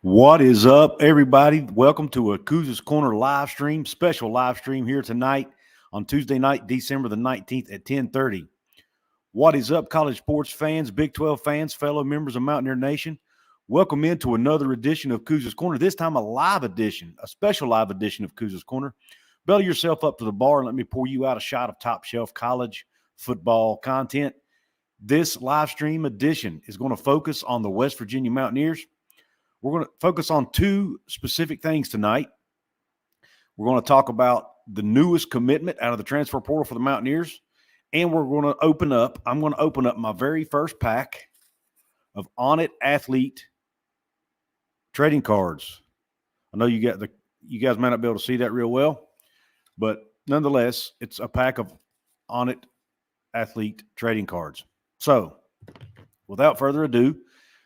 What is up, everybody? Welcome to a Couz's Corner live stream, special live stream here tonight on Tuesday night, December the 19th at 10:30. What is up, college sports fans, Big 12 fans, fellow members of Mountaineer Nation? Welcome into another edition of Couz's Corner, this time a live edition, a special live edition of Couz's Corner. Belly yourself up to the bar and let me pour you out a shot of top shelf college football content. This live stream edition is going to focus on the West Virginia Mountaineers. We're going to focus on two specific things tonight. We're going to talk about the newest commitment out of the transfer portal for the Mountaineers, and I'm going to open up my very first pack of ONIT Athlete trading cards. I know you guys may not be able to see that real well, but nonetheless, it's a pack of ONIT Athlete trading cards. So, without further ado,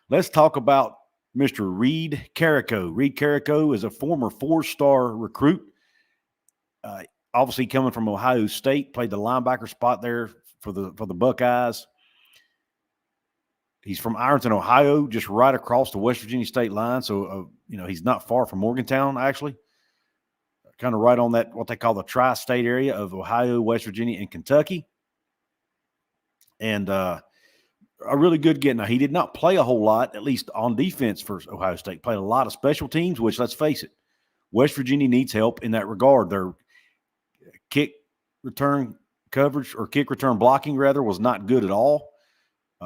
let's talk about Mr. Reid Carrico. Reid Carrico is a former four-star recruit, obviously coming from Ohio State, played the linebacker spot there for the Buckeyes. He's from Ironton, Ohio, just right across the West Virginia state line. So, he's not far from Morgantown, actually. Kind of right on that, what they call the tri-state area of Ohio, West Virginia, and Kentucky. And a really good get. Now, he did not play a whole lot, at least on defense for Ohio State. Played a lot of special teams, which, let's face it, West Virginia needs help in that regard. Their kick return coverage, or kick return blocking, rather, was not good at all.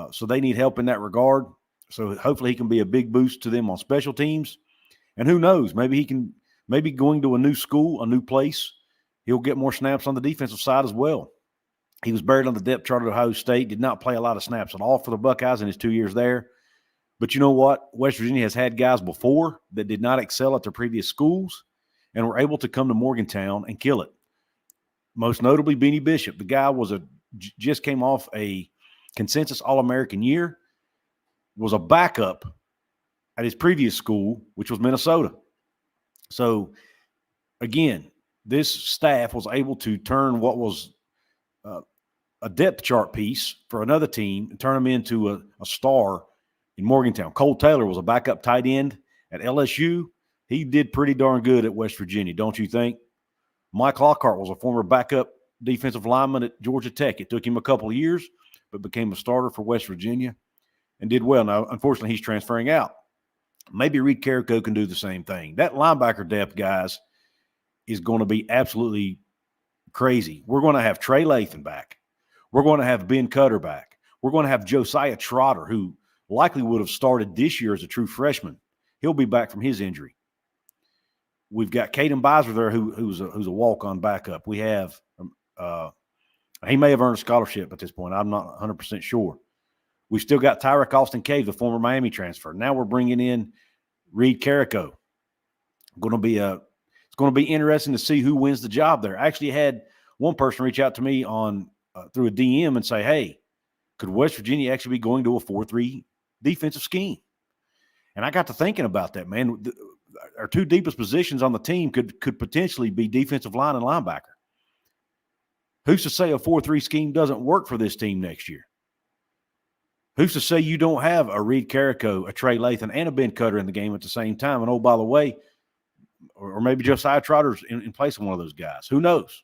So they need help in that regard. So hopefully he can be a big boost to them on special teams. And who knows, maybe going to a new school, a new place, he'll get more snaps on the defensive side as well. He was buried on the depth chart at Ohio State, did not play a lot of snaps at all for the Buckeyes in his 2 years there. But you know what? West Virginia has had guys before that did not excel at their previous schools and were able to come to Morgantown and kill it. Most notably, Beanie Bishop. The guy just came off a consensus All-American year, was a backup at his previous school, which was Minnesota. So, again, this staff was able to turn what was a depth chart piece for another team and turn him into a star in Morgantown. Cole Taylor was a backup tight end at LSU. He did pretty darn good at West Virginia, don't you think? Mike Lockhart was a former backup defensive lineman at Georgia Tech. It took him a couple of years, but became a starter for West Virginia and did well. Now, unfortunately, he's transferring out. Maybe Reid Carrico can do the same thing. That linebacker depth, guys, is going to be absolutely crazy. We're going to have Trey Lathan back. We're going to have Ben Cutter back. We're going to have Josiah Trotter, who likely would have started this year as a true freshman. He'll be back from his injury. We've got Caden Beiser there, who's a walk-on backup. We have he may have earned a scholarship at this point. I'm not 100% sure. We've still got Tyrek Austin Cave, the former Miami transfer. Now we're bringing in Reid Carrico. It's going to be interesting to see who wins the job there. I actually had one person reach out to me on through a DM and say, hey, could West Virginia actually be going to a 4-3 defensive scheme? And I got to thinking about that, man. Our two deepest positions on the team could potentially be defensive line and linebacker. Who's to say a 4-3 scheme doesn't work for this team next year? Who's to say you don't have a Reid Carrico, a Trey Lathan, and a Ben Cutter in the game at the same time? And, oh, by the way, or maybe Josiah Trotter's in place of one of those guys. Who knows?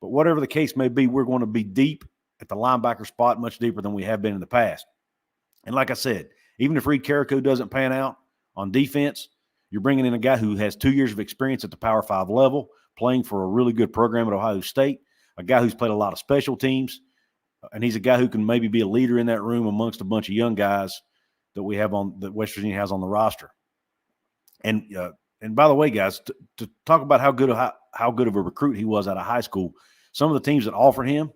But whatever the case may be, we're going to be deep at the linebacker spot, much deeper than we have been in the past. And like I said, even if Reid Carrico doesn't pan out on defense, you're bringing in a guy who has 2 years of experience at the Power 5 level, playing for a really good program at Ohio State, a guy who's played a lot of special teams, and he's a guy who can maybe be a leader in that room amongst a bunch of young guys that that West Virginia has on the roster. And by the way, guys, to talk about how good of a recruit he was out of high school, some of the teams that offered him,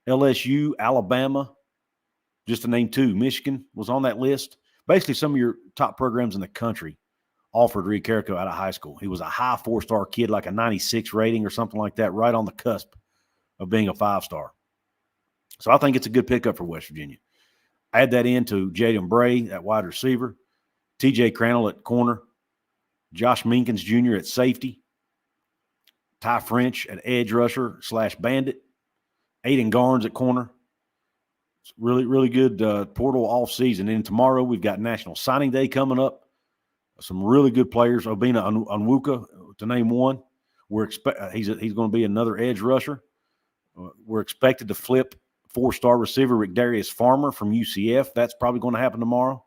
LSU, Alabama, just to name two, Michigan was on that list. Basically, some of your top programs in the country offered Reid Carrico out of high school. He was a high 4-star kid, like a 96 rating or something like that, right on the cusp of being a 5-star. So I think it's a good pickup for West Virginia. Add that into Jaden Bray at wide receiver, TJ Crandall at corner, Josh Minkins Jr. at safety, Ty French at edge rusher / bandit, Aiden Garnes at corner. It's really, really good portal off season. And tomorrow we've got National Signing Day coming up. Some really good players. Obina Onwuka, to name one. He's going to be another edge rusher. We're expected to flip 4-star receiver Rick Darius Farmer from UCF. That's probably going to happen tomorrow.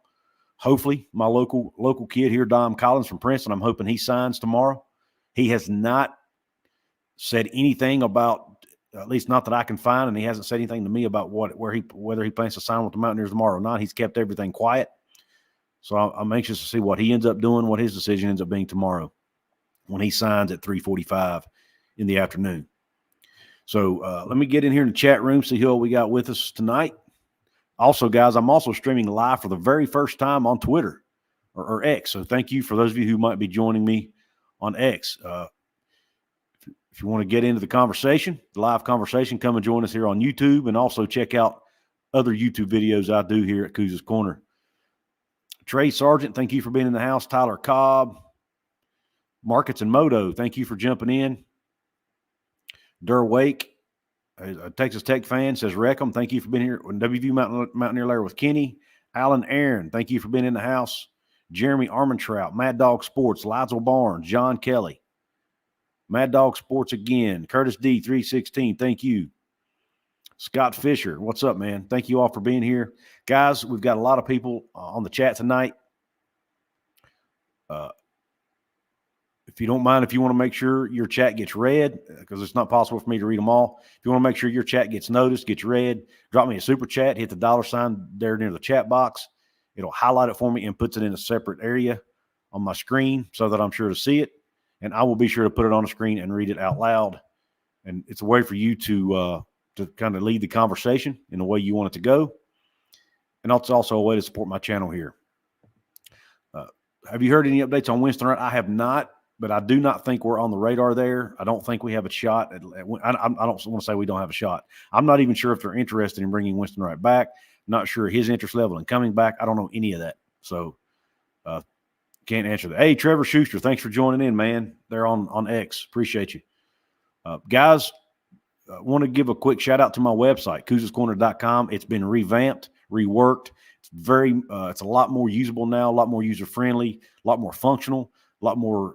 Hopefully, my local kid here, Dom Collins from Princeton, I'm hoping he signs tomorrow. He has not said anything about, at least not that I can find, and he hasn't said anything to me about whether he plans to sign with the Mountaineers tomorrow or not. He's kept everything quiet. So I'm anxious to see what he ends up doing, what his decision ends up being tomorrow when he signs at 3:45 in the afternoon. So let me get in here in the chat room, see who we got with us tonight. Also, guys, I'm also streaming live for the very first time on Twitter or X. So thank you for those of you who might be joining me on X. If you want to get into the conversation, the live conversation, come and join us here on YouTube, and also check out other YouTube videos I do here at Couz's Corner. Trey Sargent, thank you for being in the house. Tyler Cobb, Markets and Moto, thank you for jumping in. Durr Wake, a Texas Tech fan, says, Reckham, thank you for being here. WVU Mountaineer Lair with Kenny. Alan Aaron, thank you for being in the house. Jeremy Armentrout, Mad Dog Sports, Lizel Barnes, John Kelly. Mad Dog Sports again. Curtis D, 316, thank you. Scott Fisher, what's up, man? Thank you all for being here. Guys, we've got a lot of people on the chat tonight. If you don't mind, if you want to make sure your chat gets read, because it's not possible for me to read them all. If you want to make sure your chat gets noticed, gets read, drop me a super chat, hit the $sign there near the chat box. It'll highlight it for me and puts it in a separate area on my screen so that I'm sure to see it. And I will be sure to put it on the screen and read it out loud. And it's a way for you to kind of lead the conversation in the way you want it to go. And it's also a way to support my channel here. Have you heard any updates on Winston Wright? I have not, but I do not think we're on the radar there. I don't think we have a shot. I don't want to say we don't have a shot. I'm not even sure if they're interested in bringing Winston Wright back. Not sure his interest level in coming back. I don't know any of that. So can't answer that. Hey, Trevor Schuster, thanks for joining in, man. They're on X. Appreciate you. Guys, I want to give a quick shout out to my website, couzscorner.com. It's been revamped, reworked. It's a lot more usable now, a lot more user-friendly, a lot more functional, a lot more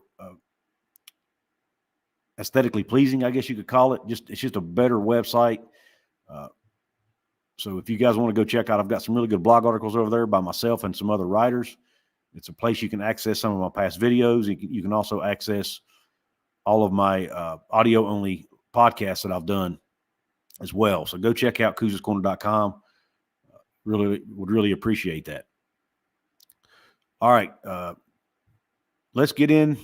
aesthetically pleasing, I guess you could call it. It's just a better website. So if you guys want to go check out, I've got some really good blog articles over there by myself and some other writers. It's a place you can access some of my past videos. You can also access all of my audio-only podcasts that I've done as well. So go check out couzscorner.com. Would really appreciate that. All right. Let's get in.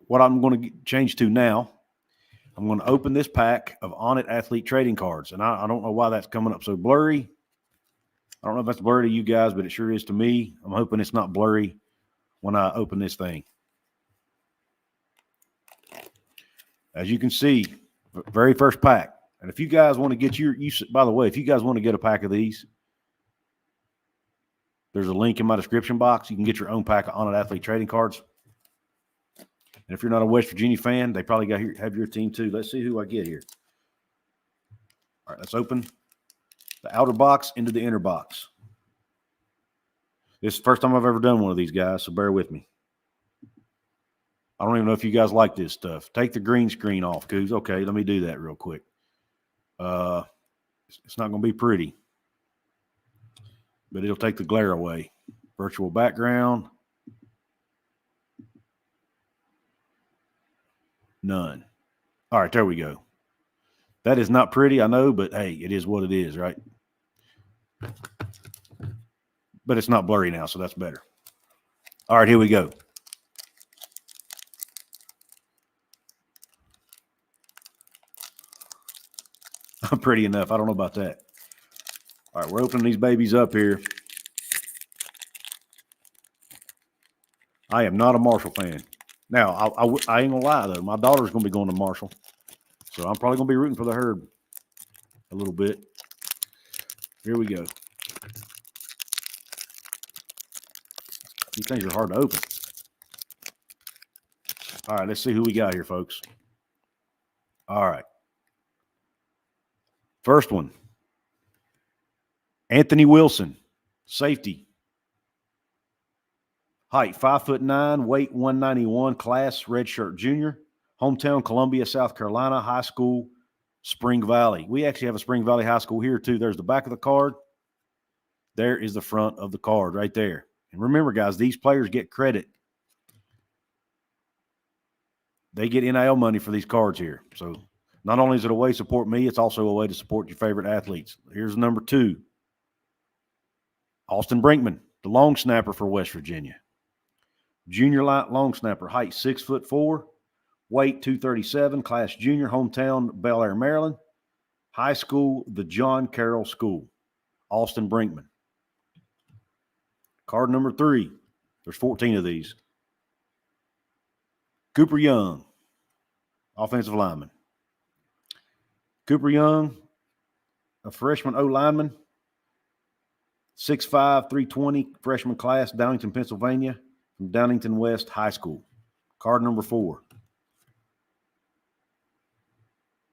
What I'm going to change to now, I'm going to open this pack of ONIT Athlete trading cards. And I don't know why that's coming up so blurry. I don't know if that's blurry to you guys, but it sure is to me. I'm hoping it's not blurry when I open this thing. As you can see, very first pack. And if you guys want to get by the way, if you guys want to get a pack of these, there's a link in my description box. You can get your own pack of ONIT Athlete trading cards. And if you're not a West Virginia fan, they probably have your team too. Let's see who I get here. All right, let's open the outer box into the inner box. This is the first time I've ever done one of these, guys, so bear with me. I don't even know if you guys like this stuff. Take the green screen off, Couz. Okay, let me do that real quick. It's not going to be pretty, but it'll take the glare away. Virtual background. None. All right, there we go. That is not pretty, I know, but hey, it is what it is, right? But it's not blurry now, so that's better. All right, here we go. I'm pretty enough. I don't know about that. All right, we're opening these babies up here. I am not a Marshall fan. Now, I ain't going to lie, though. My daughter's going to be going to Marshall. So I'm probably going to be rooting for the herd a little bit. Here we go. These things are hard to open. All right, let's see who we got here, folks. All right. First one. Anthony Wilson, safety. Height 5'9", weight 191, class redshirt junior. Hometown Columbia, South Carolina. High school Spring Valley. We actually have a Spring Valley High School here too. There's the back of the card. There is the front of the card right there. And remember, guys, these players get credit. They get NIL money for these cards here. So not only is it a way to support me, it's also a way to support your favorite athletes. Here's number 2. Austin Brinkman, the long snapper for West Virginia. Junior long snapper, height 6'4", weight 237, class junior, hometown Bel Air, Maryland. High school, the John Carroll School. Austin Brinkman. Card number 3. There's 14 of these. Cooper Young, offensive lineman. Cooper Young, a freshman O-lineman, 6'5", 320, freshman class, Downington, Pennsylvania, from Downington West High School. Card number 4.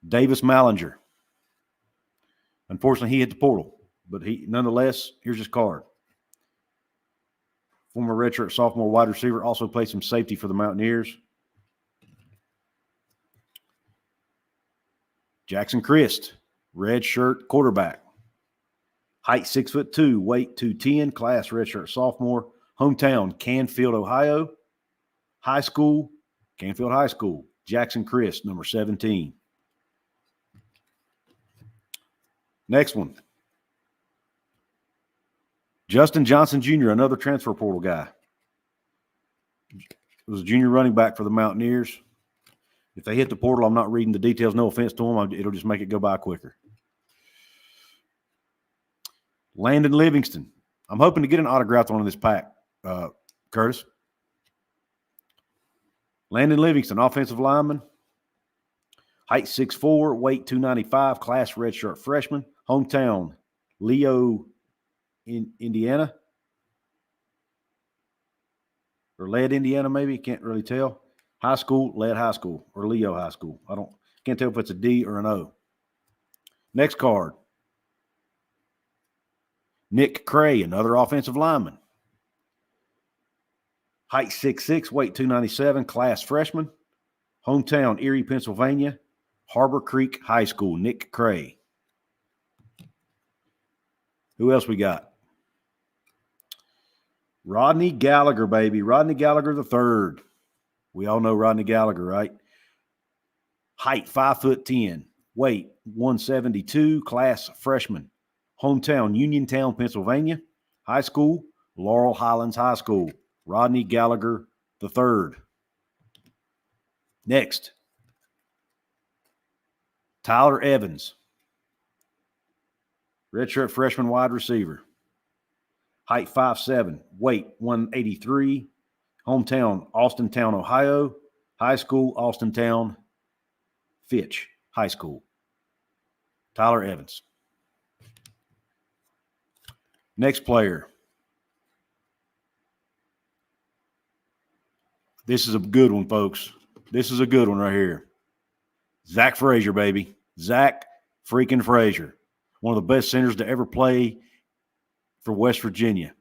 Davis Mallinger. Unfortunately, he hit the portal, but nonetheless, here's his card. Former redshirt sophomore wide receiver, also played some safety for the Mountaineers. Jackson Christ, red shirt quarterback. Height 6'2", weight 210, class redshirt sophomore, hometown Canfield, Ohio. High school, Canfield High School. Jackson Christ, number 17. Next one. Justin Johnson Jr., another transfer portal guy. Was a junior running back for the Mountaineers. If they hit the portal, I'm not reading the details. No offense to them. It'll just make it go by quicker. Landon Livingston. I'm hoping to get an autographed one in this pack, Curtis. Landon Livingston, offensive lineman. Height 6'4", weight 295, class redshirt freshman. Hometown, Leo, Indiana. Or Lead, Indiana, maybe. Can't really tell. High school, Lead High School, or Leo High School. Can't tell if it's a D or an O. Next card. Nick Cray, another offensive lineman. Height 6'6", weight 297, class freshman. Hometown, Erie, Pennsylvania. Harbor Creek High School, Nick Cray. Who else we got? Rodney Gallagher, baby. Rodney Gallagher III. We all know Rodney Gallagher, right? Height 5'10", weight 172, class freshman. Hometown, Uniontown, Pennsylvania. High school, Laurel Highlands High School. Rodney Gallagher III. Next, Tyler Evans, redshirt freshman wide receiver. Height 5'7", weight 183. Hometown, Austintown, Ohio. High school, Austintown, Fitch High School. Tyler Evans. Next player. This is a good one, folks. This is a good one right here. Zach Frazier, baby. Zach freaking Frazier. One of the best centers to ever play for West Virginia.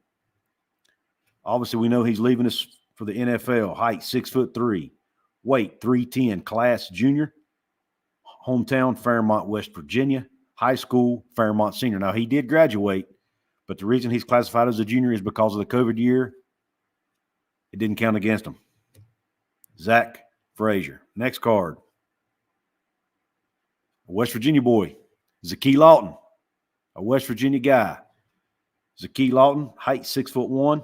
Obviously, we know he's leaving us for the NFL. Height 6'3", weight 310, class junior. Hometown, Fairmont, West Virginia. High school, Fairmont senior. Now, he did graduate, but the reason he's classified as a junior is because of the COVID year. It didn't count against him. Zach Frazier. Next card. A West Virginia boy, Zakee Lawton, a West Virginia guy. Zakee Lawton, height 6'1",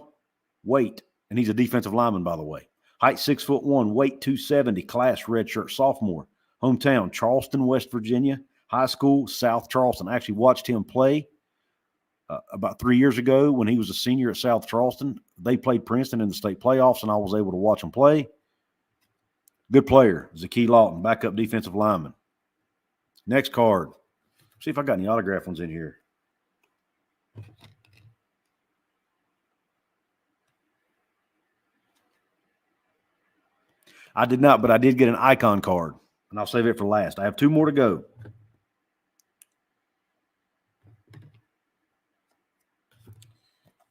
weight, and he's a defensive lineman, by the way. Height 6'1", weight 270, class redshirt sophomore. Hometown, Charleston, West Virginia. High school, South Charleston. I actually watched him play about 3 years ago when he was a senior at South Charleston. They played Princeton in the state playoffs, and I was able to watch him play. Good player, Zakee Lawton, backup defensive lineman. Next card. See if I got any autograph ones in here. I did not, but I did get an icon card, and I'll save it for last. I have 2 more to go.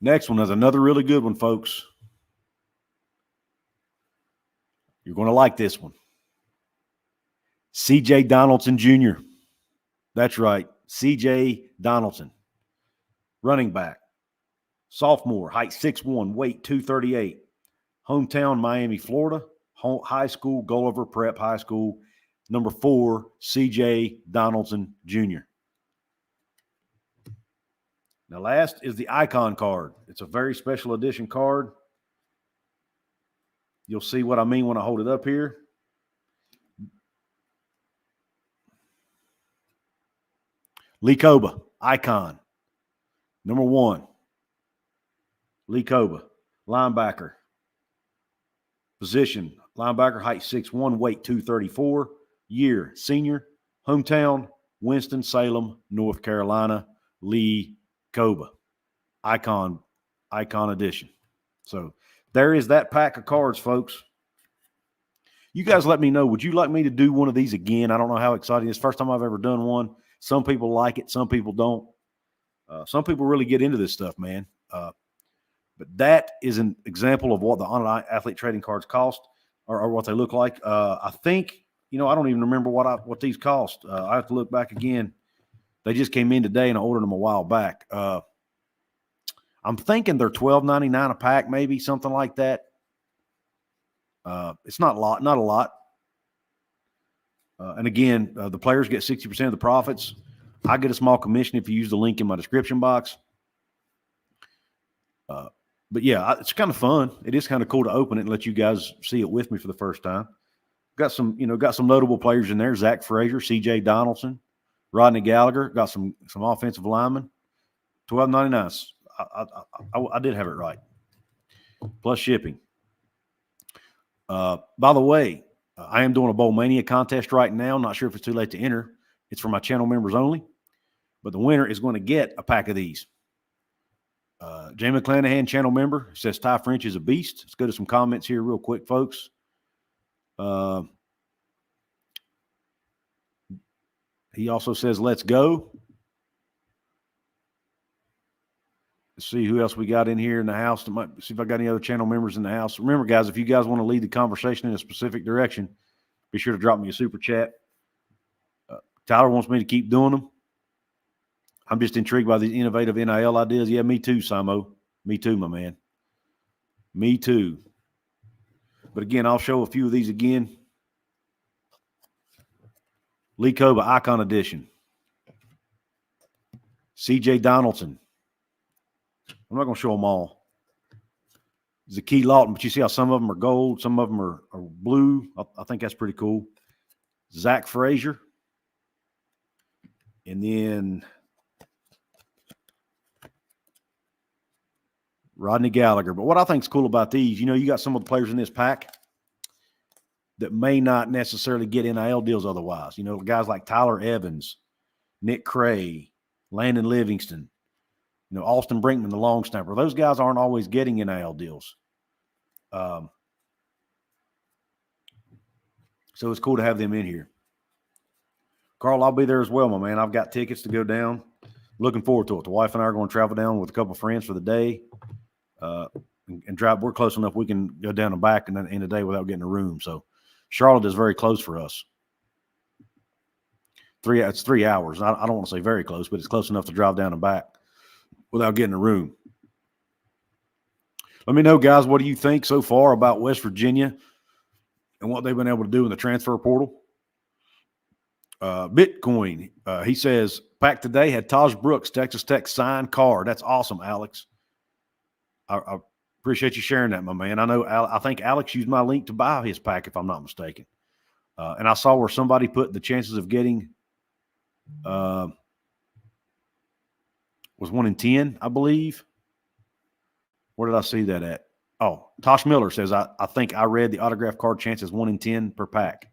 Next one is another really good one, folks. You're going to like this one. C.J. Donaldson Jr. That's right. C.J. Donaldson. Running back. Sophomore. Height 6'1", weight 238. Hometown, Miami, Florida. High school, Gulliver Prep High School. Number 4, C.J. Donaldson Jr. Now, last is the icon card. It's a very special edition card. You'll see what I mean when I hold it up here. Lee Coba, icon. Number 1. Lee Coba, linebacker. Position, linebacker, height 6'1", weight 234. Year, senior. Hometown, Winston-Salem, North Carolina. Lee Coba, icon edition. So there is that pack of cards, folks. You guys let me know. Would you like me to do one of these again? I don't know how exciting it is. First time I've ever done one. Some people like it. Some people don't. Some people really get into this stuff, man. But that is an example of what the ONIT Athlete trading cards cost or what they look like. I think, I don't even remember what these cost. I have to look back again. They just came in today, and I ordered them a while back. I'm thinking they're $12.99 a pack, maybe something like that. It's not a lot. And again, the players get 60% of the profits. I get a small commission if you use the link in my description box. But yeah, it's kind of fun. It is kind of cool to open it and let you guys see it with me for the first time. Got some notable players in there. Zach Frazier, C.J. Donaldson, Rodney Gallagher. Got some offensive linemen. $12.99. I did have it right. Plus shipping. By the way, I am doing a Bowl Mania contest right now. Not sure if it's too late to enter. It's for my channel members only. But the winner is going to get a pack of these. Jamie McClanahan, channel member, says Ty French is a beast. Let's go to some comments here real quick, folks. He also says, let's go. Let's see who else we got in here in the house. See if I got any other channel members in the house. Remember, guys, if you guys want to lead the conversation in a specific direction, be sure to drop me a super chat. Tyler wants me to keep doing them. I'm just intrigued by these innovative NIL ideas. Yeah, me too, Samo. Me too, my man. Me too. But again, I'll show a few of these again. Lee Coba, Icon Edition. C.J. Donaldson. I'm not going to show them all. Zakie Lawton, but you see how some of them are gold, some of them are blue. I think that's pretty cool. Zach Frazier. And then Rodney Gallagher. But what I think is cool about these, you got some of the players in this pack that may not necessarily get NIL deals otherwise. Guys like Tyler Evans, Nick Cray, Landon Livingston, Austin Brinkman, the long snapper. Those guys aren't always getting NIL deals. So it's cool to have them in here. Carl, I'll be there as well, my man. I've got tickets to go down. Looking forward to it. The wife and I are going to travel down with a couple of friends for the day and drive. We're close enough we can go down and back in the day without getting a room. So Charlotte is very close for us. It's 3 hours. I don't want to say very close, but it's close enough to drive down and back without getting a room. Let me know, guys, what do you think so far about West Virginia and what they've been able to do in the transfer portal? Bitcoin, he says, pack today had Taj Brooks, Texas Tech signed card. That's awesome, Alex. I appreciate you sharing that, my man. I think Alex used my link to buy his pack, if I'm not mistaken. And I saw where somebody put the chances of getting was 1 in 10, I believe. Where did I see that at? Oh, Tosh Miller says, I think I read the autograph card chances 1 in 10 per pack.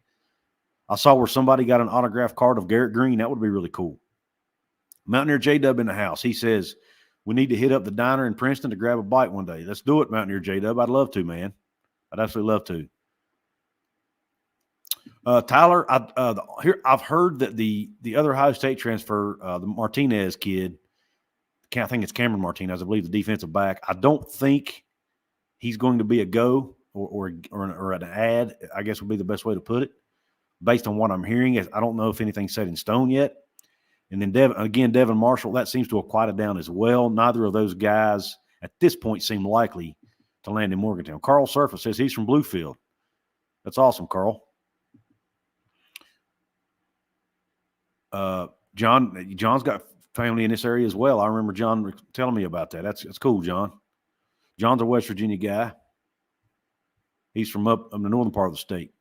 I saw where somebody got an autograph card of Garrett Greene. That would be really cool. Mountaineer J-Dub in the house. He says, we need to hit up the diner in Princeton to grab a bite one day. Let's do it, Mountaineer J-Dub. I'd love to, man. I'd absolutely love to. Tyler, I've heard that the other Ohio State transfer, the Martinez kid, I think it's Cameron Martinez, I believe the defensive back. I don't think he's going to be a go. or an ad, I guess would be the best way to put it, based on what I'm hearing. I don't know if anything's set in stone yet. And then Devin Marshall, that seems to have quieted down as well. Neither of those guys at this point seem likely to land in Morgantown. Carl Surface says he's from Bluefield. That's awesome, Carl. John's got family in this area as well. I remember John telling me about that. That's cool, John. John's a West Virginia guy. He's from up in the northern part of the state.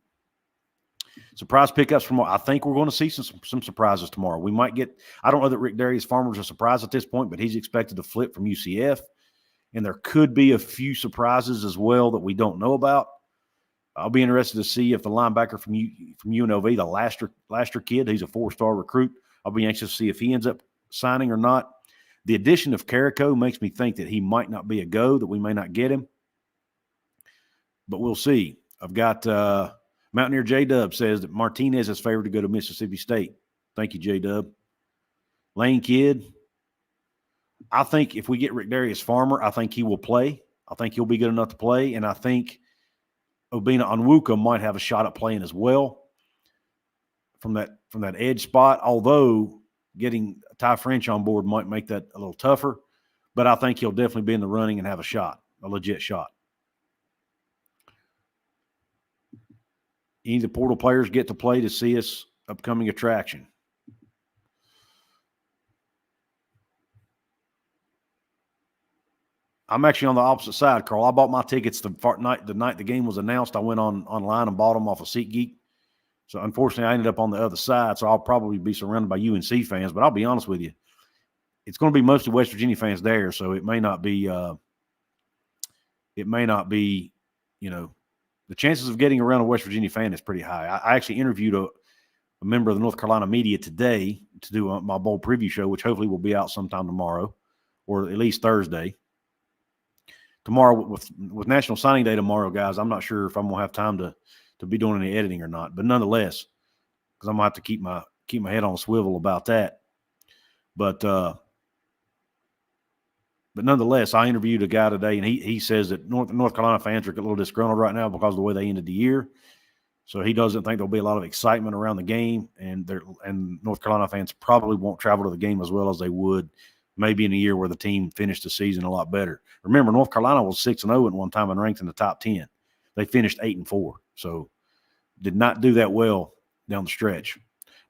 Surprise pickups from. I think we're going to see some surprises tomorrow. We might get. I don't know that Rick Darius Farmer's a surprise at this point, but he's expected to flip from UCF, and there could be a few surprises as well that we don't know about. I'll be interested to see if the linebacker from UNLV, the Laster kid, he's a 4-star recruit. I'll be anxious to see if he ends up signing or not. The addition of Carrico makes me think that he might not be a go, that we may not get him. But we'll see. I've got Mountaineer J-Dub says that Martinez is favored to go to Mississippi State. Thank you, J-Dub. Lane Kidd, I think if we get Rick Darius Farmer, I think he will play. I think he'll be good enough to play, and I think Obina Onwuka might have a shot at playing as well from that edge spot, although getting Ty French on board might make that a little tougher. But I think he'll definitely be in the running and have a shot, a legit shot. Any of the portal players get to play to see us upcoming attraction? I'm actually on the opposite side, Carl. I bought my tickets the night the game was announced. I went online and bought them off of SeatGeek. So, unfortunately, I ended up on the other side, so I'll probably be surrounded by UNC fans. But I'll be honest with you, it's going to be mostly West Virginia fans there, so it may not be, the chances of getting around a West Virginia fan is pretty high. I actually interviewed a member of the North Carolina media today to do my bowl preview show, which hopefully will be out sometime tomorrow or at least Thursday. Tomorrow, with National Signing Day tomorrow, guys, I'm not sure if I'm going to have time to be doing any editing or not. But nonetheless, because I'm going to have to keep my head on a swivel about that. But nonetheless, I interviewed a guy today, and he says that North Carolina fans are a little disgruntled right now because of the way they ended the year. So he doesn't think there'll be a lot of excitement around the game, and North Carolina fans probably won't travel to the game as well as they would maybe in a year where the team finished the season a lot better. Remember, North Carolina was 6-0 at one time and ranked in the top 10. They finished 8-4, so did not do that well down the stretch.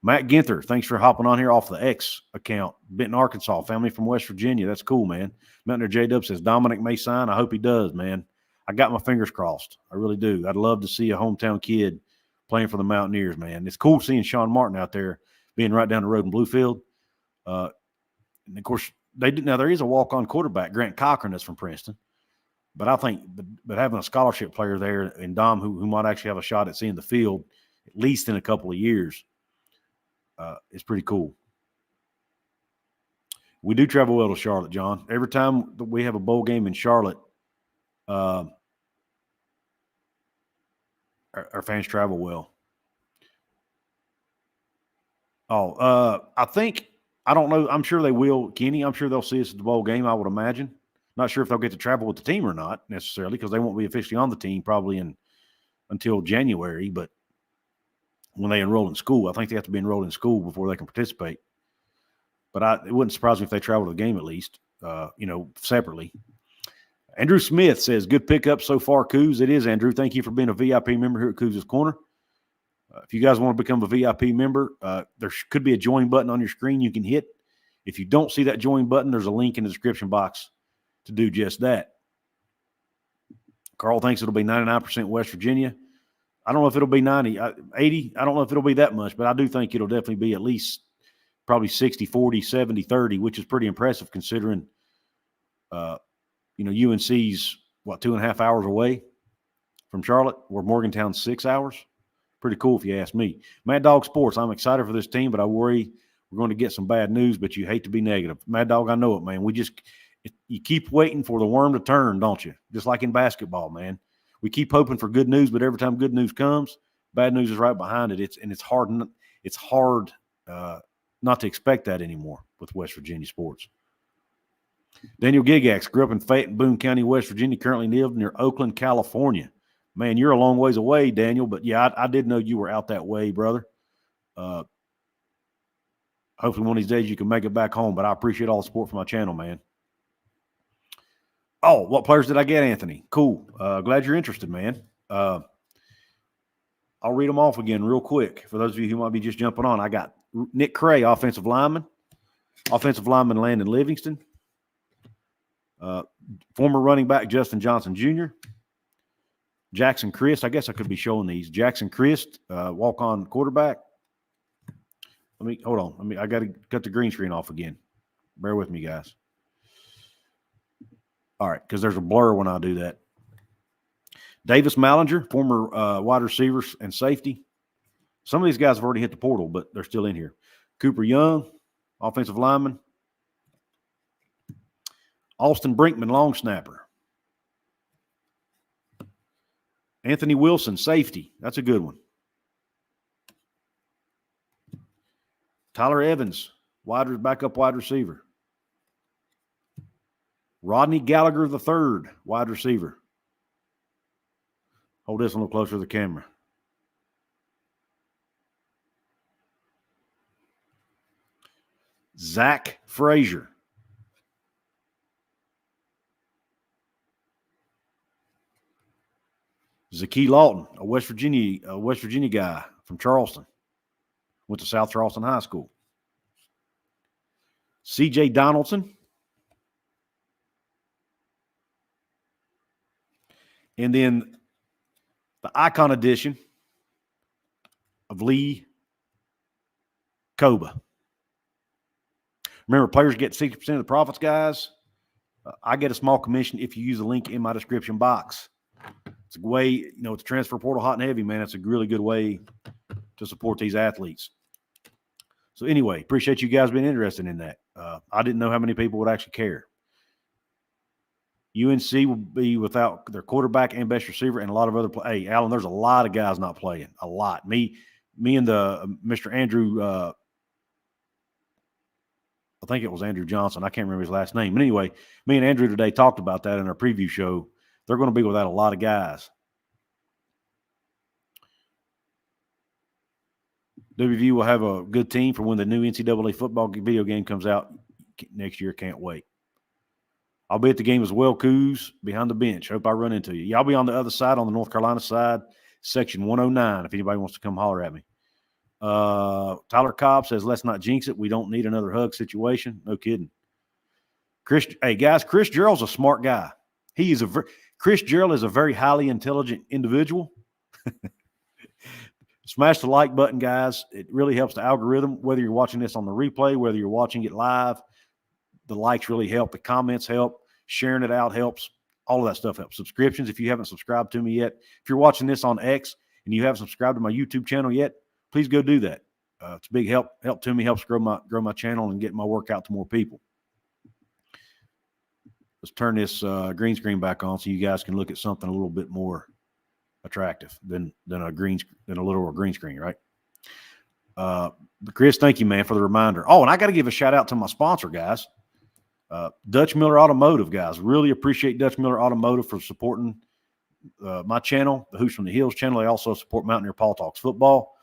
Matt Ginther, thanks for hopping on here off the X account. Benton, Arkansas, family from West Virginia. That's cool, man. Mountaineer J-Dub says Dominic may sign. I hope he does, man. I got my fingers crossed. I really do. I'd love to see a hometown kid playing for the Mountaineers, man. It's cool seeing Sean Martin out there being right down the road in Bluefield. And, of course, there is a walk-on quarterback, Grant Cochran, that's from Princeton. But I think having a scholarship player there and Dom who might actually have a shot at seeing the field at least in a couple of years is pretty cool. We do travel well to Charlotte, John. Every time we have a bowl game in Charlotte, our fans travel well. I don't know. I'm sure they will, Kenny. I'm sure they'll see us at the bowl game, I would imagine. Not sure if they'll get to travel with the team or not necessarily because they won't be officially on the team probably until January. But when they enroll in school, I think they have to be enrolled in school before they can participate. But it wouldn't surprise me if they travel to the game at least, separately. Andrew Smith says, good pickup so far, Couz. It is, Andrew. Thank you for being a VIP member here at Couz's Corner. If you guys want to become a VIP member, there could be a join button on your screen you can hit. If you don't see that join button, there's a link in the description box to do just that. Carl thinks it'll be 99% West Virginia. I don't know if it'll be 80. I don't know if it'll be that much, but I do think it'll definitely be at least probably 60-40, 70-30, which is pretty impressive considering, UNC's, 2.5 hours away from Charlotte, where Morgantown's 6 hours. Pretty cool if you ask me. Mad Dog Sports, I'm excited for this team, but I worry we're going to get some bad news, but you hate to be negative. Mad Dog, I know it, man. You keep waiting for the worm to turn, don't you? Just like in basketball, man. We keep hoping for good news, but every time good news comes, bad news is right behind it. It's hard not to expect that anymore with West Virginia sports. Daniel Gigax grew up in Fayette and Boone County, West Virginia, currently lives near Oakland, California. Man, you're a long ways away, Daniel. But, yeah, I did know you were out that way, brother. Hopefully one of these days you can make it back home. But I appreciate all the support from my channel, man. Oh, what players did I get, Anthony? Cool. Glad you're interested, man. I'll read them off again real quick. For those of you who might be just jumping on, I got Nick Cray, offensive lineman. Offensive lineman Landon Livingston. Former running back Justin Johnson Jr. Jackson Christ. I guess I could be showing these. Jackson Christ, walk-on quarterback. Hold on. I got to cut the green screen off again. Bear with me, guys. All right, because there's a blur when I do that. Davis Mallinger, former wide receiver and safety. Some of these guys have already hit the portal, but they're still in here. Cooper Young, offensive lineman. Austin Brinkman, long snapper. Anthony Wilson, safety. That's a good one. Tyler Evans, backup wide receiver. Rodney Gallagher III, wide receiver. Hold this a little closer to the camera. Zach Frazier. Zaki Lawton, a West Virginia guy from Charleston. Went to South Charleston High School. C.J. Donaldson. And then the icon edition of Lee Koba. Remember, players get 60% of the profits, guys. I get a small commission if you use the link in my description box. It's a way, it's transfer portal hot and heavy, man. It's a really good way to support these athletes. So anyway, appreciate you guys being interested in that. I didn't know how many people would actually care. UNC will be without their quarterback and best receiver and a lot of other players. Hey, Alan, there's a lot of guys not playing. A lot. Me and Mr. Andrew, I think it was Andrew Johnson. I can't remember his last name. But anyway, me and Andrew today talked about that in our preview show. They're going to be without a lot of guys. WVU will have a good team for when the new NCAA football video game comes out next year. Can't wait. I'll be at the game as well, Couz, behind the bench. Hope I run into you. Y'all be on the other side, on the North Carolina side, section 109, if anybody wants to come holler at me. Tyler Cobb says, let's not jinx it. We don't need another hug situation. No kidding. Hey, guys, Chris Gerald's a smart guy. Chris Gerald is a very highly intelligent individual. Smash the like button, guys. It really helps the algorithm, whether you're watching this on the replay, whether you're watching it live. The likes really help. The comments help. Sharing it out helps. All of that stuff helps. Subscriptions, if you haven't subscribed to me yet. If you're watching this on X and you haven't subscribed to my YouTube channel yet, please go do that. It's a big help to me, helps grow my channel and get my work out to more people. Let's turn this green screen back on so you guys can look at something a little bit more attractive than a literal green screen, right? Chris, thank you, man, for the reminder. Oh, and I got to give a shout out to my sponsor, guys. Dutch Miller Automotive, guys. Really appreciate Dutch Miller Automotive for supporting my channel, the Hoops from the Hills channel. They also support Mountaineer Paul Talks Football.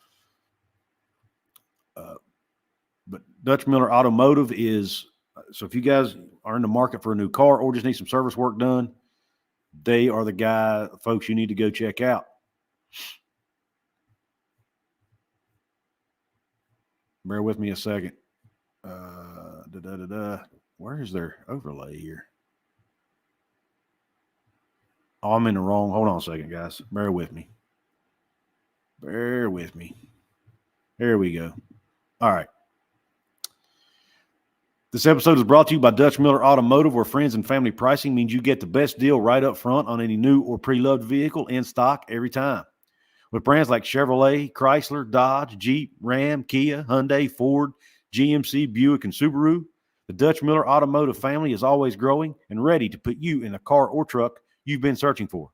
But Dutch Miller Automotive is, so if you guys are in the market for a new car or just need some service work done, they are the folks you need to go check out. Bear with me a second. Where is their overlay here? Oh, I'm in the wrong. Hold on a second, guys. Bear with me. There we go. All right. This episode is brought to you by Dutch Miller Automotive, where friends and family pricing means you get the best deal right up front on any new or pre-loved vehicle in stock every time. With brands like Chevrolet, Chrysler, Dodge, Jeep, Ram, Kia, Hyundai, Ford, GMC, Buick, and Subaru, the Dutch Miller Automotive family is always growing and ready to put you in the car or truck you've been searching for.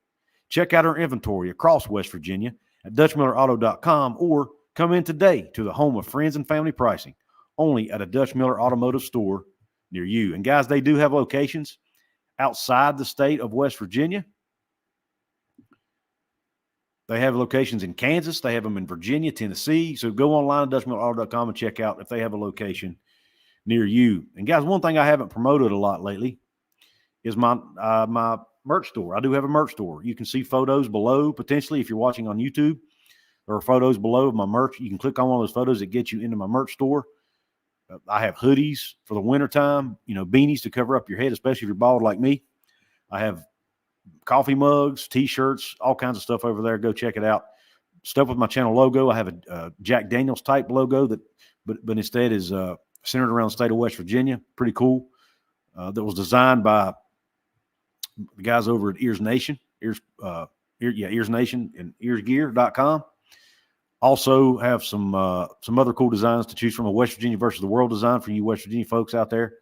Check out our inventory across West Virginia at DutchMillerAuto.com or come in today to the home of friends and family pricing, only at a Dutch Miller Automotive store near you. And guys, they do have locations outside the state of West Virginia. They have locations in Kansas. They have them in Virginia, Tennessee. So go online at DutchMillAuto.com and check out if they have a location near you. And guys, one thing I haven't promoted a lot lately is my merch store. I do have a merch store. You can see photos below, potentially, if you're watching on YouTube. There are photos below of my merch. You can click on one of those photos that gets you into my merch store. I have hoodies for the wintertime, beanies to cover up your head, especially if you're bald like me. I have coffee mugs, T-shirts, all kinds of stuff over there. Go check it out. Stuff with my channel logo. I have a Jack Daniels type logo but instead is centered around the state of West Virginia. Pretty cool. That was designed by the guys over at Ears Nation. Ears Nation and earsgear.com. Also have some other cool designs to choose from. A West Virginia versus the world design for you West Virginia folks out there.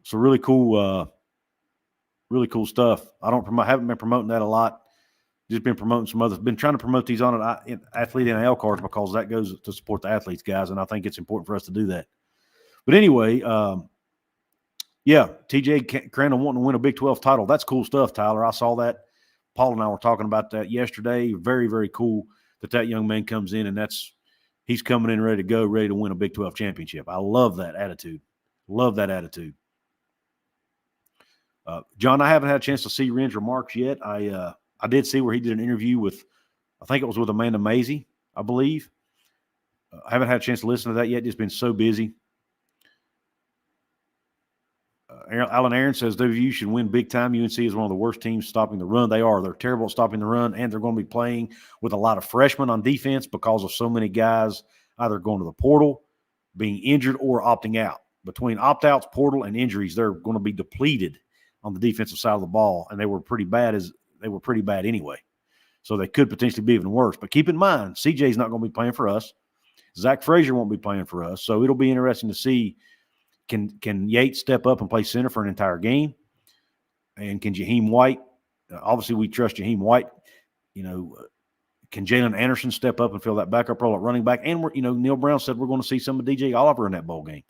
So really cool stuff. Haven't been promoting that a lot. Just been promoting some others. Been trying to promote these ONIT Athlete NIL cards because that goes to support the athletes, guys, and I think it's important for us to do that. But anyway, TJ Crandall wanting to win a Big 12 title. That's cool stuff, Tyler. I saw that. Paul and I were talking about that yesterday. Very, very cool that young man comes in and he's coming in ready to go, ready to win a Big 12 championship. I love that attitude. Love that attitude. John, I haven't had a chance to see Ren's remarks yet. I did see where he did an interview with, I think it was with Amanda Maisie, I believe. I haven't had a chance to listen to that yet. Just been so busy. Alan Aaron says WVU should win big time. UNC is one of the worst teams stopping the run. They are. They're terrible at stopping the run, and they're going to be playing with a lot of freshmen on defense because of so many guys either going to the portal, being injured, or opting out. Between opt-outs, portal, and injuries, they're going to be depleted on the defensive side of the ball, and they were pretty bad anyway. So they could potentially be even worse. But keep in mind, CJ's not going to be playing for us. Zach Frazier won't be playing for us. So it'll be interesting to see, can Yates step up and play center for an entire game? And can Jahiem White, obviously we trust Jahiem White, can Jalen Anderson step up and fill that backup role at running back? And, Neal Brown said we're going to see some of DJ Oliver in that bowl game.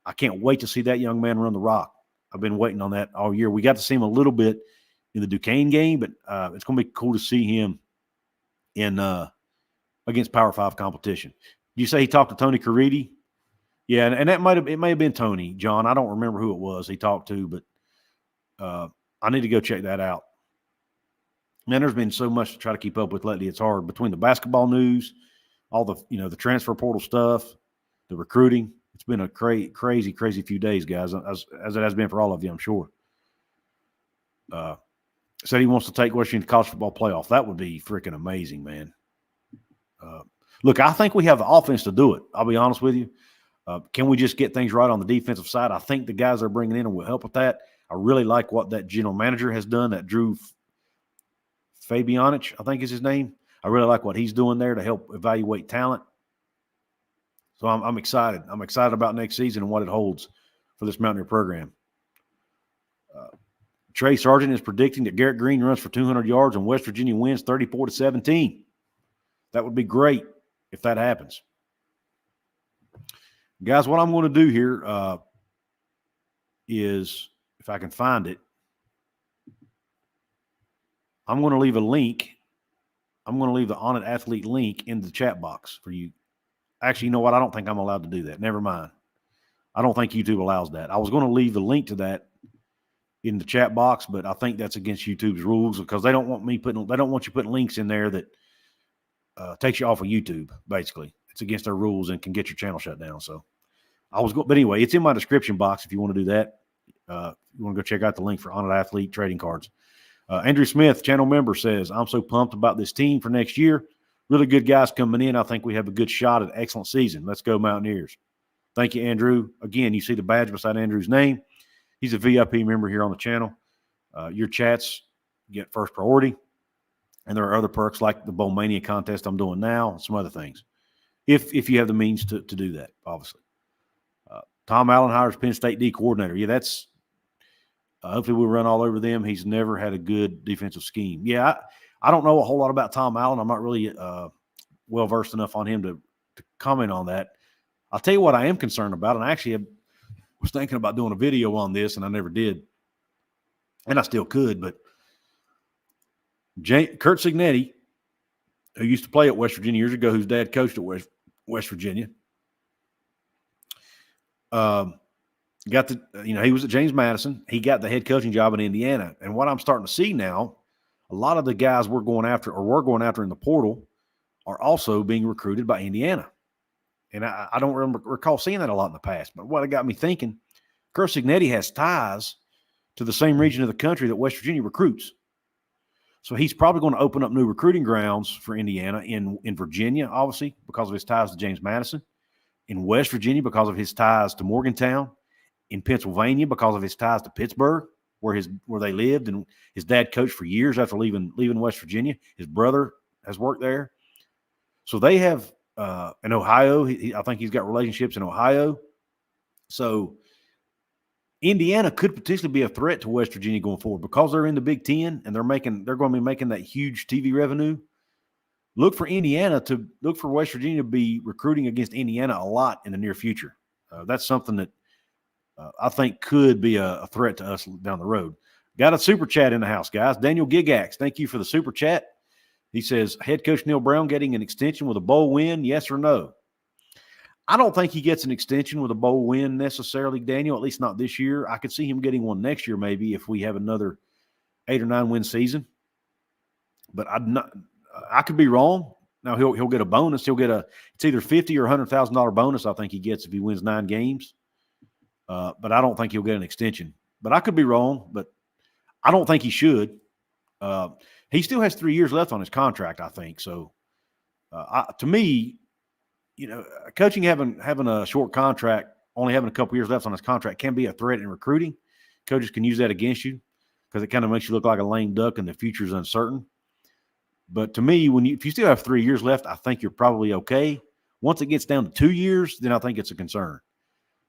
I can't wait to see that young man run the rock. I've been waiting on that all year. We got to see him a little bit in the Duquesne game, but it's going to be cool to see him in against Power 5 competition. You say he talked to Tony Caridi? Yeah, and it may have been Tony, John. I don't remember who it was he talked to, but I need to go check that out. Man, there's been so much to try to keep up with lately. It's hard between the basketball news, all the the transfer portal stuff, the recruiting. It's been a crazy few days, guys, as it has been for all of you, I'm sure. Said he wants to take West Virginia college football playoff. That would be freaking amazing, man. Look, I think we have the offense to do it. I'll be honest with you. Can we just get things right on the defensive side? I think the guys they're bringing in will help with that. I really like what that general manager has done, that Drew Fabianich, I think is his name. I really like what he's doing there to help evaluate talent. So I'm excited. I'm excited about next season and what it holds for this Mountaineer program. Trey Sargent is predicting that Garrett Greene runs for 200 yards and West Virginia wins 34-17. That would be great if that happens. Guys, what I'm going to do here is, if I can find it, I'm going to leave a link. I'm going to leave the ONIT Athlete link in the chat box for you. Actually, you know what? I don't think I'm allowed to do that. Never mind. I don't think YouTube allows that. I was going to leave the link to that in the chat box, but I think that's against YouTube's rules because they don't want you putting links in there that takes you off of YouTube, basically. It's against their rules and can get your channel shut down. So but anyway, it's in my description box if you want to do that. You want to go check out the link for ONIT Athlete trading cards. Andrew Smith, channel member, says, I'm so pumped about this team for next year. Really good guys coming in. I think we have a good shot at an excellent season. Let's go Mountaineers. Thank you, Andrew. Again, you see the badge beside Andrew's name. He's a VIP member here on the channel. Your chats get first priority. And there are other perks like the Bowl Mania contest I'm doing now and some other things. If you have the means to do that, obviously. Tom Allen hires Penn State D coordinator. Yeah, that's hopefully we'll run all over them. He's never had a good defensive scheme. Yeah, I don't know a whole lot about Tom Allen. I'm not really well-versed enough on him to comment on that. I'll tell you what I am concerned about, and I actually was thinking about doing a video on this, and I never did. And I still could, but Kurt Cignetti who used to play at West Virginia years ago, whose dad coached at West Virginia. Got the, he was at James Madison. He got the head coaching job in Indiana. And what I'm starting to see now, a lot of the guys we're going after in the portal are also being recruited by Indiana. And I don't recall seeing that a lot in the past. But what it got me thinking, Curt Cignetti has ties to the same region of the country that West Virginia recruits. So he's probably going to open up new recruiting grounds for Indiana in Virginia, obviously, because of his ties to James Madison, in West Virginia because of his ties to Morgantown, in Pennsylvania because of his ties to Pittsburgh, where they lived, and his dad coached for years after leaving West Virginia. His brother has worked there. So they have in Ohio, I think he's got relationships in Ohio. So Indiana could potentially be a threat to West Virginia going forward because they're in the Big Ten and they're going to be making that huge TV revenue. Look for West Virginia to be recruiting against Indiana a lot in the near future. That's something that I think could be a threat to us down the road. Got a super chat in the house, guys. Daniel Gigax, thank you for the super chat. He says, head coach Neal Brown getting an extension with a bowl win, yes or no? I don't think he gets an extension with a bowl win necessarily, Daniel, at least not this year. I could see him getting one next year maybe if we have another 8 or 9 win season. But I could be wrong. Now he'll get a bonus. It's either $50,000 or $100,000 bonus I think he gets if he wins 9 games. But I don't think he'll get an extension. But I could be wrong, but I don't think he should. He still has 3 years left on his contract, I think. So to me, coaching having a short contract, only having a couple years left on his contract can be a threat in recruiting. Coaches can use that against you because it kind of makes you look like a lame duck and the future is uncertain. But to me, if you still have 3 years left, I think you're probably okay. Once it gets down to 2 years, then I think it's a concern.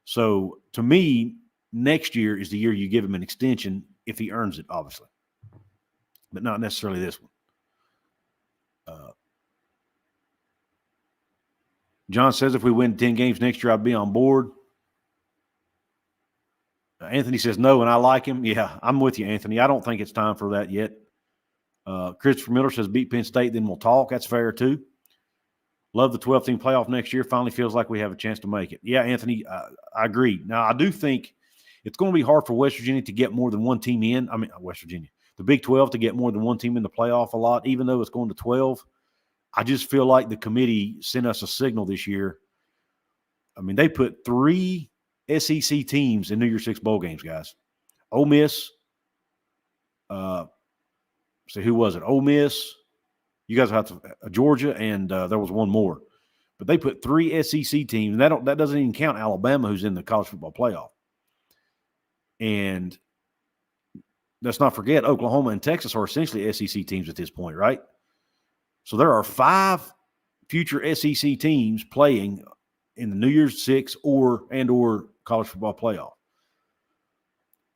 So to me, next year is the year you give him an extension if he earns it, obviously, but not necessarily this one. John says if we win 10 games next year, I'd be on board. Anthony says no, and I like him. Yeah, I'm with you, Anthony. I don't think it's time for that yet. Christopher Miller says beat Penn State, then we'll talk. That's fair, too. Love the 12-team playoff next year. Finally feels like we have a chance to make it. Yeah, Anthony, I agree. Now, I do think it's going to be hard for West Virginia to get more than one team in. I mean, West Virginia. The Big 12 to get more than one team in the playoff a lot, even though it's going to 12. I just feel like the committee sent us a signal this year. I mean, they put 3 SEC teams in New Year's Six bowl games, guys. Ole Miss. So who was it? Ole Miss. You guys have to Georgia, and there was one more. But they put 3 SEC teams, and that doesn't even count Alabama, who's in the college football playoff. And let's not forget, Oklahoma and Texas are essentially SEC teams at this point, right? So there are 5 future SEC teams playing in the New Year's Six or college football playoff.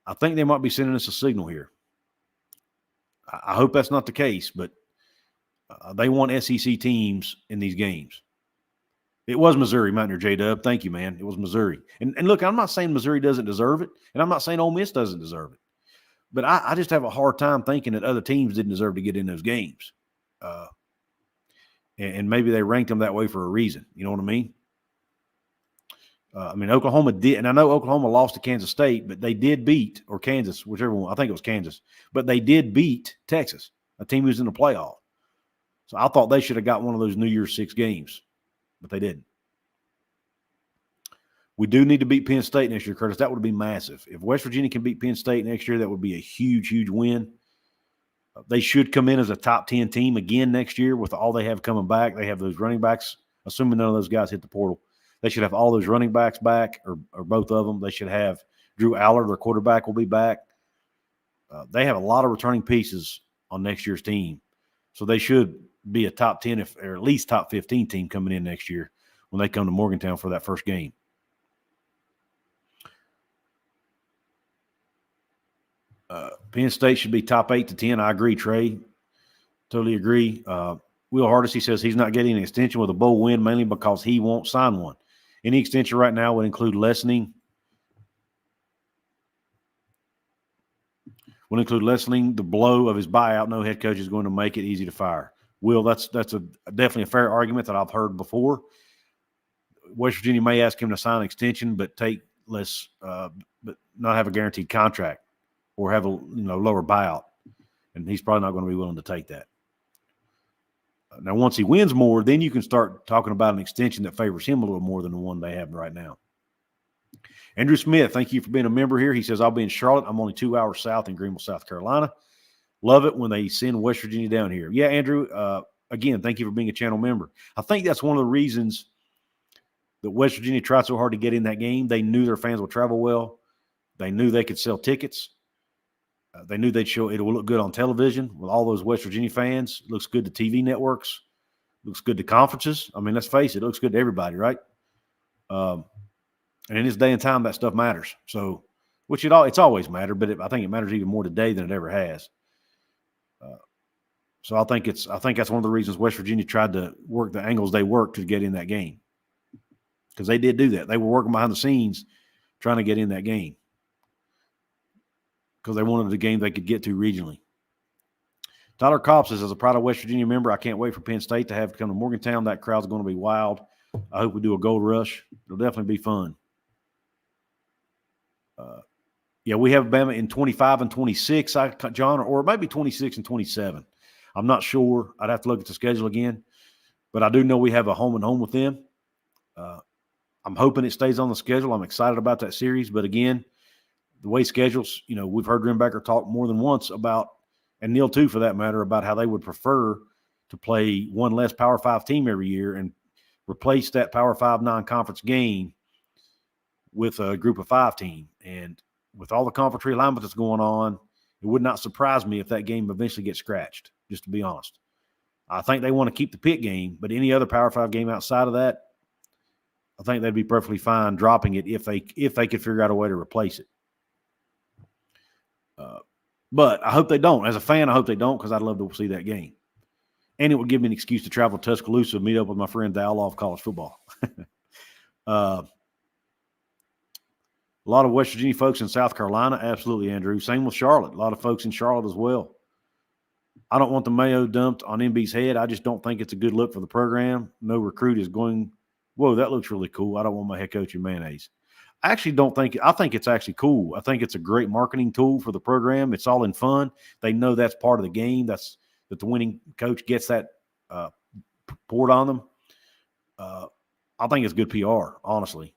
I think they might be sending us a signal here. I hope that's not the case, but they want SEC teams in these games. It was Missouri, Mountaineer J-Dub. Thank you, man. It was Missouri. And look, I'm not saying Missouri doesn't deserve it, and I'm not saying Ole Miss doesn't deserve it. But I just have a hard time thinking that other teams didn't deserve to get in those games. And maybe they ranked them that way for a reason. You know what I mean? Oklahoma did, and I know Oklahoma lost to Kansas State, but they did beat, or Kansas, whichever one, I think it was Kansas, but they did beat Texas, a team who's in the playoff. So I thought they should have got one of those New Year's Six games, but they didn't. We do need to beat Penn State next year, Curtis. That would be massive. If West Virginia can beat Penn State next year, that would be a huge, huge win. They should come in as a top 10 team again next year with all they have coming back. They have those running backs, assuming none of those guys hit the portal. They should have all those running backs back, or both of them. They should have Drew Aller, their quarterback, will be back. They have a lot of returning pieces on next year's team. So they should be a top 10 or at least top 15 team coming in next year when they come to Morgantown for that first game. Penn State should be top 8 to 10. I agree, Trey. Totally agree. Will Hardesty says he's not getting an extension with a bowl win mainly because he won't sign one. Any extension right now would include lessening the blow of his buyout. No head coach is going to make it easy to fire. Will, that's definitely a fair argument that I've heard before. West Virginia may ask him to sign an extension, but take less, but not have a guaranteed contract or have a lower buyout, and he's probably not going to be willing to take that. Now, once he wins more, then you can start talking about an extension that favors him a little more than the one they have right now. Andrew Smith, thank you for being a member here. He says, I'll be in Charlotte. I'm only 2 hours south in Greenville, South Carolina. Love it when they send West Virginia down here. Yeah, Andrew, again, thank you for being a channel member. I think that's one of the reasons that West Virginia tried so hard to get in that game. They knew their fans would travel well. They knew they could sell tickets. They knew they'd show it will look good on television with all those West Virginia fans. It looks good to TV networks. Looks good to conferences. I mean, let's face it, it looks good to everybody, right? And in this day and time, that stuff matters. So, which it's always mattered, but I think it matters even more today than it ever has. So I think that's one of the reasons West Virginia tried to work the angles they worked to get in that game, because they did do that. They were working behind the scenes trying to get in that game because they wanted the game they could get to regionally. Tyler Kopp says, as a proud West Virginia member, I can't wait for Penn State to have to come to Morgantown. That crowd's going to be wild. I hope we do a gold rush. It'll definitely be fun. Yeah, we have Bama in 25 and 26, John, or it might be 26 and 27. I'm not sure. I'd have to look at the schedule again. But I do know we have a home and home with them. I'm hoping it stays on the schedule. I'm excited about that series. But again, the way schedules, we've heard Linebacker talk more than once about, and Neal too for that matter, about how they would prefer to play one less Power 5 team every year and replace that Power 5 non-conference game with a Group of 5 team. And with all the conference realignment that's going on, it would not surprise me if that game eventually gets scratched, just to be honest. I think they want to keep the Pitt game, but any other Power 5 game outside of that, I think they'd be perfectly fine dropping it if they could figure out a way to replace it. But I hope they don't. As a fan, I hope they don't, because I'd love to see that game. And it would give me an excuse to travel to Tuscaloosa and meet up with my friend, the outlaw of college football. A lot of West Virginia folks in South Carolina. Absolutely, Andrew. Same with Charlotte. A lot of folks in Charlotte as well. I don't want the mayo dumped on MB's head. I just don't think it's a good look for the program. No recruit is going, whoa, that looks really cool. I don't want my head coach in mayonnaise. I think it's actually cool. I think it's a great marketing tool for the program. It's all in fun. They know that's part of the game. That the winning coach gets that poured on them. I think it's good PR, honestly.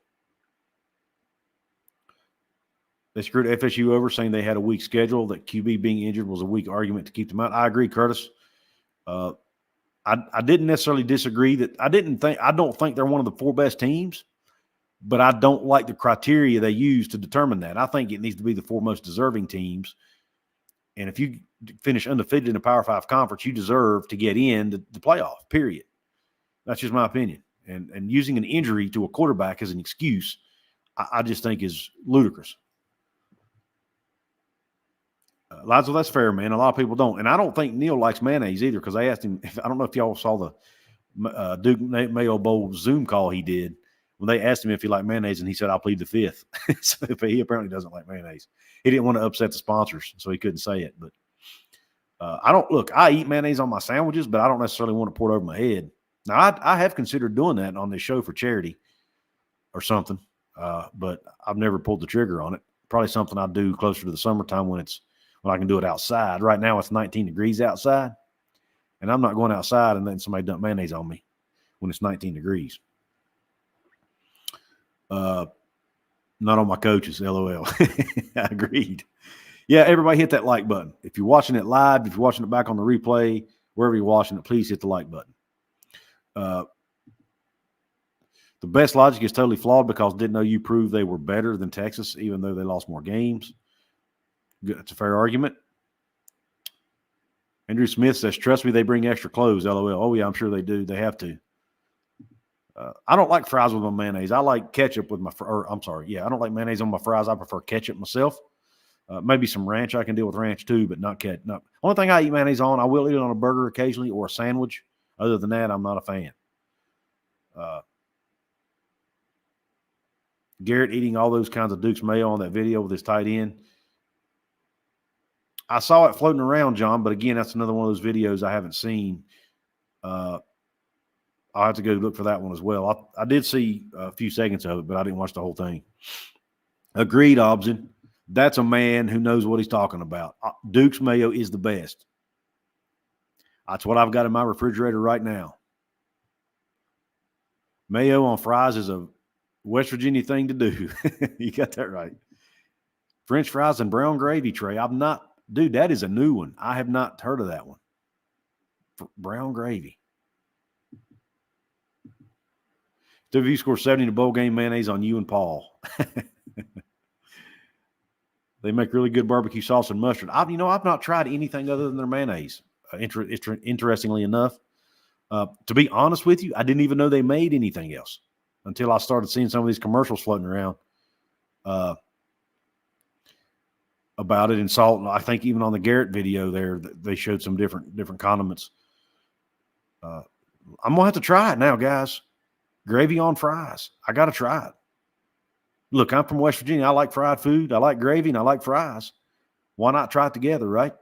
They screwed FSU over, saying they had a weak schedule, that QB being injured was a weak argument to keep them out. I agree, Curtis. I didn't necessarily disagree that I don't think they're one of the 4 best teams, but I don't like the criteria they use to determine that. I think it needs to be the 4 most deserving teams. And if you finish undefeated in a Power 5 conference, you deserve to get in the playoff, period. That's just my opinion. And using an injury to a quarterback as an excuse, I just think is ludicrous. Lazo, that's fair, man. A lot of people don't. And I don't think Neal likes mayonnaise either, because I asked him, I don't know if y'all saw the Duke Mayo Bowl Zoom call he did, when they asked him if he liked mayonnaise, and he said, I'll plead the fifth. So he apparently doesn't like mayonnaise. He didn't want to upset the sponsors, so he couldn't say it. But I eat mayonnaise on my sandwiches, but I don't necessarily want to pour it over my head. Now, I have considered doing that on this show for charity or something, but I've never pulled the trigger on it. Probably something I'll do closer to the summertime when I can do it outside. Right now it's 19 degrees outside, and I'm not going outside and letting somebody dump mayonnaise on me when it's 19 degrees. Not on my coaches, LOL. I agreed. Yeah, everybody hit that like button. If you're watching it live, if you're watching it back on the replay, wherever you're watching it, please hit the like button. The best logic is totally flawed, because didn't know you proved they were better than Texas, even though they lost more games. That's a fair argument. Andrew Smith says, trust me, they bring extra clothes, LOL. Oh, yeah, I'm sure they do. They have to. I don't like fries with my mayonnaise. I like ketchup with my I don't like mayonnaise on my fries. I prefer ketchup myself. Maybe some ranch. I can deal with ranch too, but not ketchup. Only thing I eat mayonnaise on, I will eat it on a burger occasionally or a sandwich. Other than that, I'm not a fan. Garrett eating all those kinds of Duke's mayo on that video with his tight end. I saw it floating around, John, but again, that's another one of those videos I haven't seen. I'll have to go look for that one as well. I did see a few seconds of it, but I didn't watch the whole thing. Agreed, Obson. That's a man who knows what he's talking about. Duke's mayo is the best. That's what I've got in my refrigerator right now. Mayo on fries is a West Virginia thing to do. You got that right. French fries and brown gravy, Trey. Dude, that is a new one. I have not heard of that one. Brown gravy. WV scored 70 in the bowl game, mayonnaise on you and Paul. They make really good barbecue sauce and mustard. I've not tried anything other than their mayonnaise. Interestingly enough, to be honest with you, I didn't even know they made anything else until I started seeing some of these commercials floating around about it. And salt, I think even on the Garrett video there, they showed some different condiments. I'm gonna have to try it now, guys. Gravy on fries. I got to try it. Look, I'm from West Virginia. I like fried food. I like gravy, and I like fries. Why not try it together, right?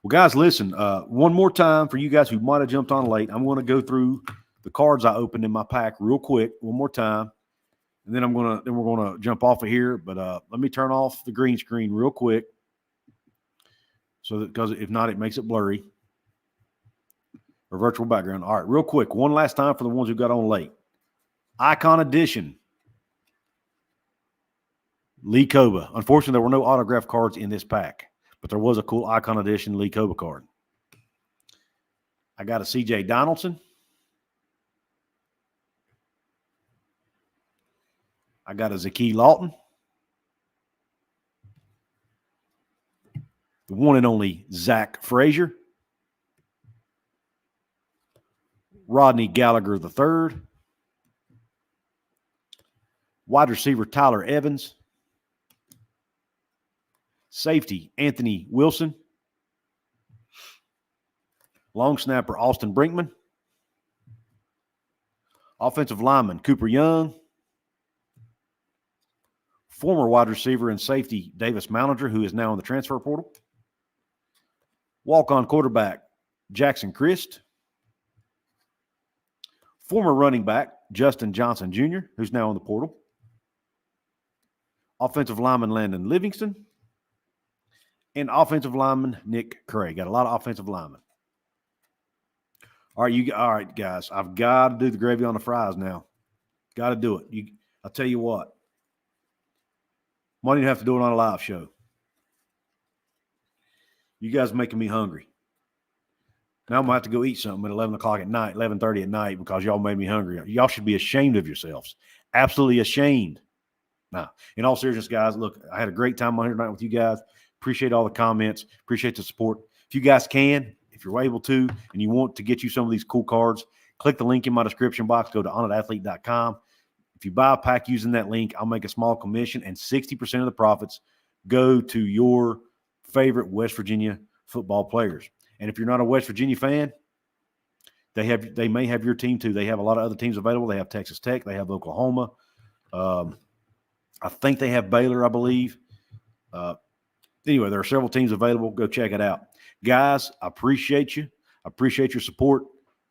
Well, guys, listen. One more time for you guys who might have jumped on late. I'm going to go through the cards I opened in my pack real quick, one more time, and then we're going to jump off of here. But let me turn off the green screen real quick, because if not, it makes it blurry. Or virtual background. All right, real quick. One last time for the ones who got on late. Icon Edition. Lee Koba. Unfortunately, there were no autograph cards in this pack, but there was a cool Icon Edition Lee Koba card. I got a CJ Donaldson. I got a Zakee Lawton. The one and only Zach Frazier. Rodney Gallagher III. Wide receiver Tyler Evans. Safety Anthony Wilson. Long snapper Austin Brinkman. Offensive lineman Cooper Young. Former wide receiver and safety Davis Mountaineer, who is now in the transfer portal. Walk-on quarterback Jackson Christ. Former running back Justin Johnson Jr., who's now in the portal. Offensive lineman Landon Livingston. And offensive lineman Nick Craig. Got a lot of offensive linemen. All right, guys. I've got to do the gravy on the fries now. Got to do it. I'll tell you what. Might even have to do it on a live show. You guys making me hungry. Now I'm going to have to go eat something at 11 o'clock at night, 11:30 at night, because y'all made me hungry. Y'all should be ashamed of yourselves. Absolutely ashamed. Now, in all seriousness, guys, look, I had a great time on here tonight with you guys. Appreciate all the comments. Appreciate the support. If you guys can, if you're able to, and you want to get you some of these cool cards, click the link in my description box. Go to onitathlete.com. If you buy a pack using that link, I'll make a small commission, and 60% of the profits go to your favorite West Virginia football players. And if you're not a West Virginia fan, they may have your team too. They have a lot of other teams available. They have Texas Tech. They have Oklahoma. I think they have Baylor, I believe. Anyway, there are several teams available. Go check it out. Guys, I appreciate you. I appreciate your support.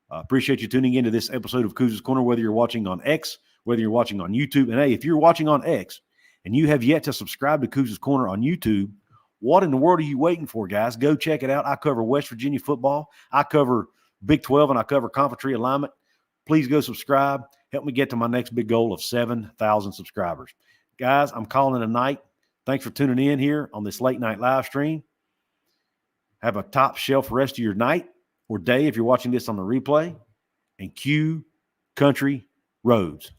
I appreciate you tuning into this episode of Couz's Corner, whether you're watching on X, whether you're watching on YouTube. And, hey, if you're watching on X and you have yet to subscribe to Couz's Corner on YouTube, what in the world are you waiting for, guys? Go check it out. I cover West Virginia football. I cover Big 12, and I cover conference realignment. Please go subscribe. Help me get to my next big goal of 7,000 subscribers. Guys, I'm calling it a night. Thanks for tuning in here on this late night live stream. Have a top shelf rest of your night or day if you're watching this on the replay. And cue Country Roads.